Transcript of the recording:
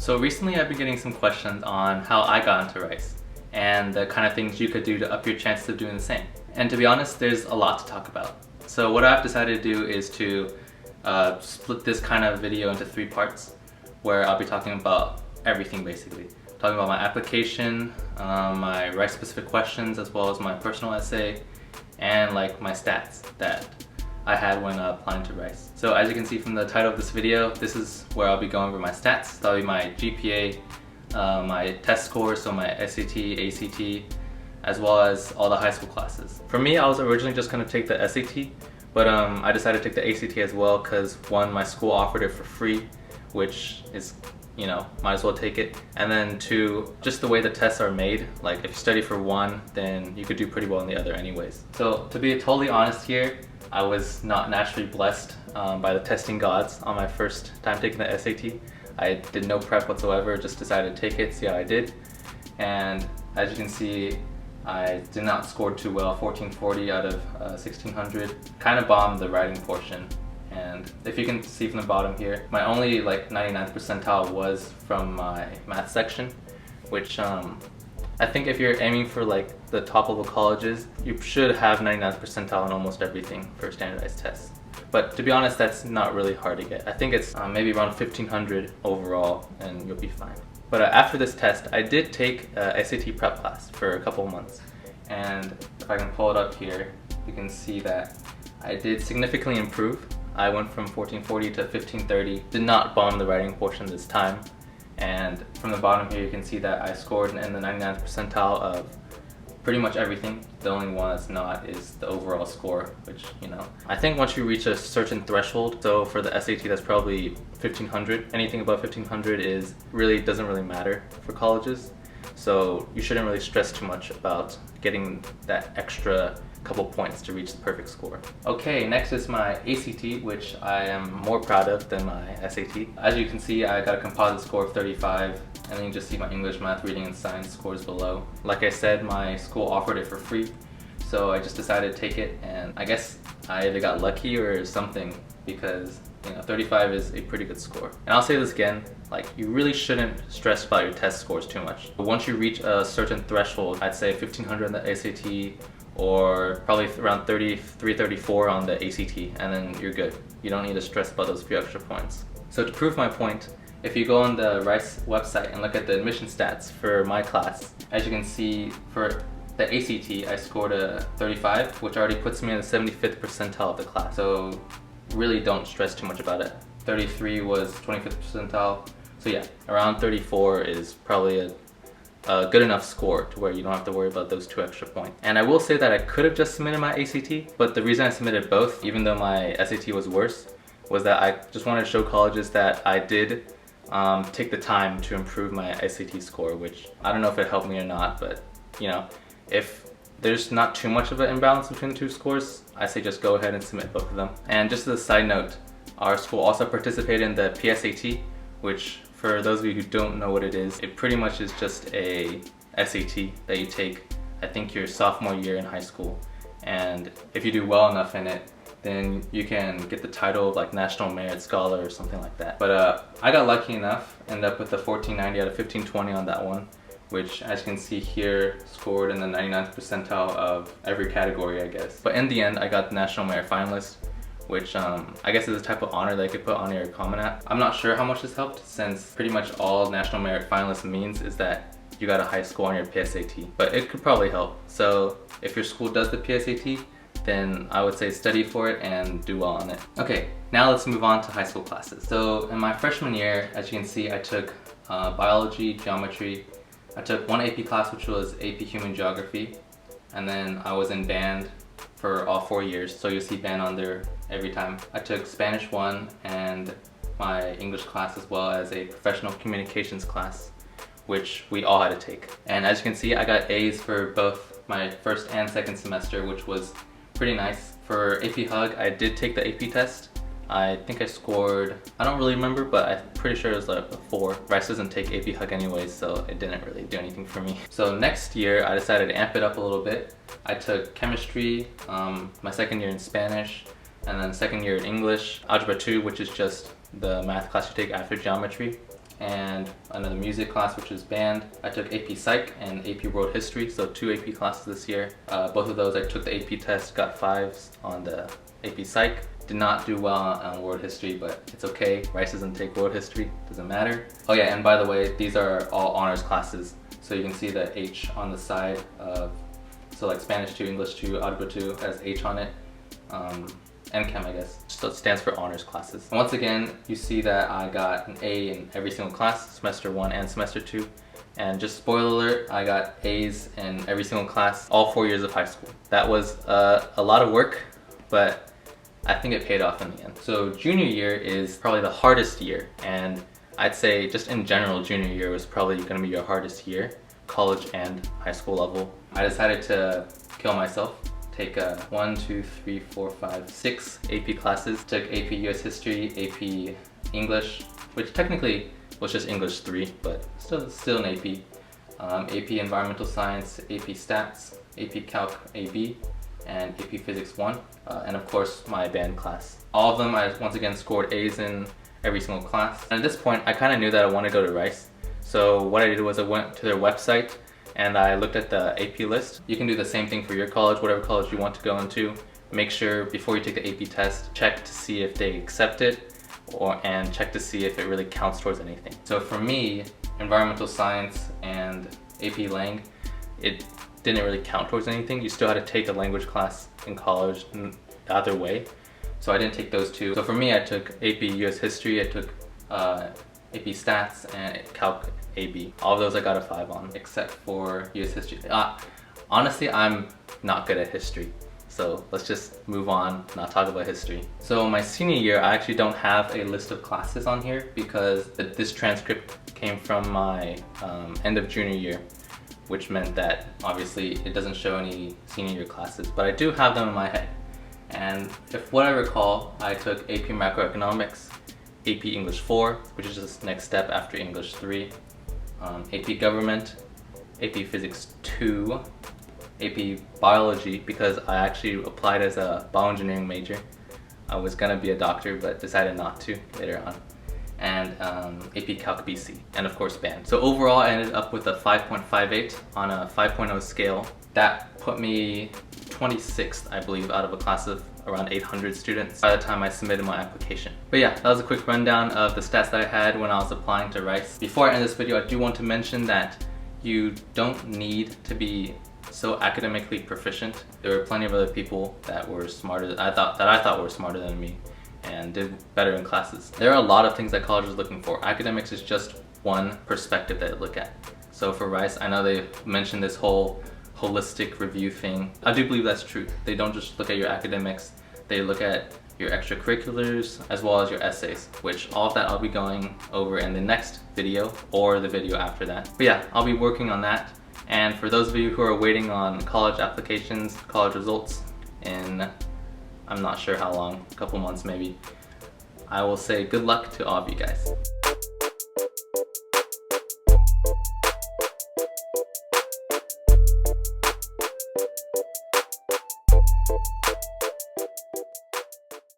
So recently I've been getting some questions on how I got into Rice and the kind of things you could do to up your chances of doing the same. And to be honest, there's a lot to talk about. So what I've decided to do is to split this kind of video into 3 parts where I'll be talking about everything basically. Talking about my application, my Rice specific questions, as well as my personal essay, and like my stats that I had when applying to Rice. So as you can see from the title of this video, this is where I'll be going over my stats. That'll be my GPA, my test scores, so my SAT, ACT, as well as all the high school classes. For me, I was originally just gonna take the SAT, but I decided to take the ACT as well because one, my school offered it for free, which is, you know, might as well take it. And then 2, just the way the tests are made, like if you study for one, then you could do pretty well in the other anyways. So to be totally honest here, I was not naturally blessed by the testing gods on my first time taking the SAT. I did no prep whatsoever, just decided to take it, see how I did. And as you can see, I did not score too well, 1440 out of 1600. Kind of bombed the writing portion. And if you can see from the bottom here, my only like 99th percentile was from my math section, which I think if you're aiming for like the top level colleges, you should have 99th percentile in almost everything for standardized tests. But to be honest, that's not really hard to get. I think it's maybe around 1500 overall and you'll be fine. But after this test, I did take a SAT prep class for a couple of months. And if I can pull it up here, you can see that I did significantly improve. I went from 1440 to 1530, did not bomb the writing portion this time. And from the bottom here, you can see that I scored in the 99th percentile of pretty much everything. The only one that's not is the overall score, which, you know, I think once you reach a certain threshold, so for the SAT that's probably 1500, anything above 1500 doesn't really matter for colleges. So you shouldn't really stress too much about getting that extra couple points to reach the perfect score. Okay, next is my ACT, which I am more proud of than my SAT. As you can see, I got a composite score of 35, and then you just see my English, math, reading, and science scores below. Like I said, my school offered it for free, so I just decided to take it, and I guess I either got lucky or something, because, you know, 35 is a pretty good score. And I'll say this again, like, you really shouldn't stress about your test scores too much. But once you reach a certain threshold, I'd say 1500 in the ACT, or probably around 33, 34 on the ACT, and then you're good. You don't need to stress about those few extra points. So to prove my point, if you go on the Rice website and look at the admission stats for my class, as you can see, for the ACT, I scored a 35, which already puts me in the 75th percentile of the class. So really don't stress too much about it. 33 was 25th percentile. So yeah, around 34 is probably a good enough score to where you don't have to worry about those 2 extra points. And I will say that I could have just submitted my ACT, but the reason I submitted both, even though my SAT was worse, was that I just wanted to show colleges that I did take the time to improve my SAT score, which I don't know if it helped me or not, but you know, if there's not too much of an imbalance between the 2 scores, I say just go ahead and submit both of them. And just as a side note, our school also participated in the PSAT, which for those of you who don't know what it is, it pretty much is just a SAT that you take, I think, your sophomore year in high school. And if you do well enough in it, then you can get the title of like National Merit Scholar or something like that. But I got lucky enough, ended up with a 1490 out of 1520 on that one, which, as you can see here, scored in the 99th percentile of every category, I guess. But in the end, I got the National Merit Finalist, which I guess is a type of honor that you could put on your Common App. I'm not sure how much this helped, since pretty much all National Merit Finalist means is that you got a high score on your PSAT, but it could probably help. So if your school does the PSAT, then I would say study for it and do well on it. Okay, now let's move on to high school classes. So in my freshman year, as you can see, I took biology, geometry. I took one AP class, which was AP Human Geography, and then I was in band for all 4 years, so you'll see band on there every time. I took Spanish 1 and my English class, as well as a professional communications class, which we all had to take. And as you can see, I got A's for both my first and second semester, which was pretty nice. For AP Hug, I did take the AP test. I think I scored, I don't really remember, but I'm pretty sure it was like a 4. Rice doesn't take AP Hug anyways, so it didn't really do anything for me. So next year, I decided to amp it up a little bit. I took chemistry, my second year in Spanish, and then second year in English, Algebra 2, which is just the math class you take after geometry, and another music class, which is band. I took AP Psych and AP World History, so 2 AP classes this year. Both of those I took the AP test, got 5s on the AP Psych. Did not do well on World History, but it's okay. Rice doesn't take World History, doesn't matter. Oh yeah, and by the way, these are all honors classes. So you can see the H on the side of, so like Spanish 2, English 2, Algebra 2 has H on it. And Chem, I guess. So it stands for honors classes. And once again, you see that I got an A in every single class, semester 1 and semester 2. And just spoiler alert, I got A's in every single class, all 4 years of high school. That was a lot of work, but I think it paid off in the end. So junior year is probably the hardest year, and I'd say just in general, junior year was probably gonna be your hardest year, college and high school level. I decided to kill myself. Take 6 AP classes. Took AP US History, AP English, which technically was just English 3, but still an AP. AP Environmental Science, AP Stats, AP Calc AB, and AP Physics 1, and of course my band class. All of them I once again scored A's in every single class. And at this point I kind of knew that I wanted to go to Rice. So what I did was I went to their website and I looked at the AP list. You can do the same thing for your college, whatever college you want to go into. Make sure before you take the AP test, check to see if they accept it, and check to see if it really counts towards anything. So for me, environmental science and AP Lang, it didn't really count towards anything. You still had to take a language class in college either way. So I didn't take those two. So for me, I took AP US History, I took AP Stats, and Calc AB. All of those I got a 5 on, except for US History. Honestly, I'm not good at history. So let's just move on, not talk about history. So my senior year, I actually don't have a list of classes on here because this transcript came from my end of junior year, which meant that obviously it doesn't show any senior year classes, but I do have them in my head. And if what I recall, I took AP Macroeconomics, AP English 4, which is just the next step after English 3, AP Government, AP Physics 2, AP Biology, because I actually applied as a bioengineering major. I was gonna be a doctor, but decided not to later on. And AP Calc BC, and of course band. So overall I ended up with a 5.58 on a 5.0 scale. That put me 26th, I believe, out of a class of around 800 students by the time I submitted my application. But yeah, that was a quick rundown of the stats that I had when I was applying to Rice. Before I end this video, I do want to mention that you don't need to be so academically proficient. There were plenty of other people that were smarter, I thought were smarter than me and did better in classes. There are a lot of things that college is looking for. Academics is just one perspective that they look at. So for Rice, I know they mentioned this whole holistic review thing. I do believe that's true. They don't just look at your academics, they look at your extracurriculars as well as your essays, which all of that I'll be going over in the next video or the video after that. But yeah, I'll be working on that. And for those of you who are waiting on college applications, college results in, I'm not sure how long, a couple months maybe, I will say good luck to all of you guys.